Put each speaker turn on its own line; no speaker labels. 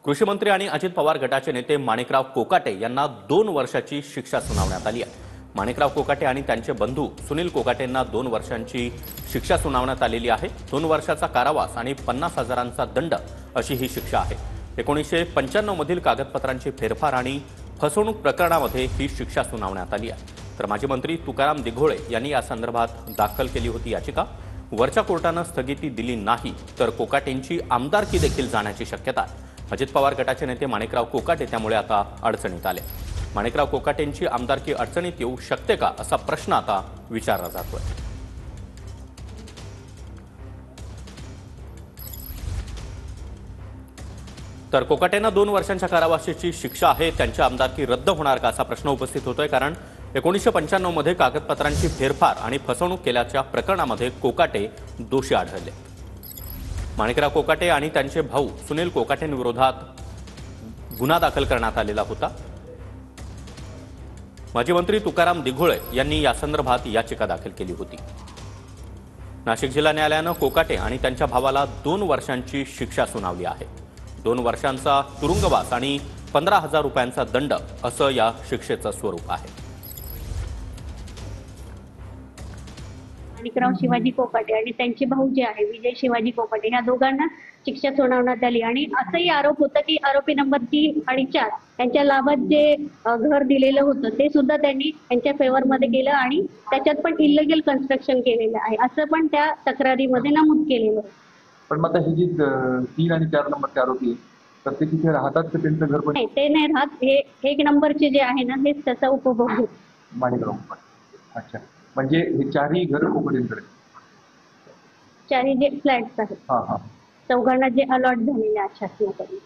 कृषी मंत्री आणि अजित पवार गटाचे नेते माणिकराव कोकाटे यांना 2 वर्षाची शिक्षा सुनावण्यात आली आहे। माणिकराव कोकाटे आणि त्यांचे बंधू सुनील कोकाटेंना 2 वर्षांची शिक्षा सुनावण्यात आलेली आहे। 2 वर्षाचा कारावास आणि 50,000चा दंड अशी ही शिक्षा आहे। 1995 मधील कागदपत्रांची फेरफार आणि फसवणूक प्रकरणामध्ये ही शिक्षा सुनावण्यात आली आहे। तर माजी मंत्री तुकाराम दिघोळे यांनी या संदर्भात दाखल केली होती याचिका। वरच्या कोर्टाने स्थगिती दिली नाही तर कोकाटेंची आमदारकी देखील जाण्याची शक्यता आहे। अजित पवार गटाचे नेते माणिकराव कोकाटे त्यामुळे आता अडचणीत आले। माणिकराव कोकाटेंची आमदारकी अडचणीत येऊ शकते का असा प्रश्न आता विचारला जातोय। तर कोकाटेंना 2 वर्षांच्या कारावासाची शिक्षा आहे, त्यांची आमदारकी रद्द होणार का असा प्रश्न उपस्थित होतोय। कारण 1995 मध्ये कागदपत्रांची फेरफार आणि फसवणूक केल्याच्या प्रकरणामध्ये कोकाटे दोषी आढळले। माणिकराव कोकाटे आणि त्यांचे भाऊ सुनील कोकाटेंविरोधात गुन्हा दाखल करण्यात आलेला होता। माजी मंत्री तुकाराम दिघोळे यांनी या संदर्भात याचिका दाखल केली होती। नाशिक जिल्हा न्यायालयाने कोकाटे आणि त्यांच्या भावाला 2 वर्षांची शिक्षा सुनावली आहे। 2 वर्षांचा तुरुंगवास आणि 15,000 रुपयांचा दंड असं या शिक्षेचं स्वरूप आहे।
माणिकराव शिवाजी कोकाटे आणि त्यांचे भाऊ जे आहे विजय शिवाजी कोकाटे या दोघांना शिक्षा सुनावण्यात आली। आणि असंही आरोप होता की आरोपी नंबर 3 आणि 4 यांच्या लाभात जे घर दिलेलं होतं ते सुद्धा त्यांनी त्यांच्या फेवरमध्ये केलं आणि त्याच्यात पण इल्लिगल कन्स्ट्रक्शन केलेलं आहे असं पण त्या तक्रारीमध्ये नमूद केलेलं आहे।
पण मग ही जी 3 आणि 4 नंबरचे आरोपी तर ते तिथे राहतात तर त्यांचं घर पण
नाही, ते नाही राहत। हे 1 नंबरचे जे आहे ना हेच त्याचा उपभोग घेत
माणिकराव कोकाटे। अच्छा, म्हणजे हे 4ही घर कोकाटेंकडे,
4 जे फ्लॅट्स आहेत
हा हा
चौघांना जे अलॉट झालेले आहेत शासनाकडून।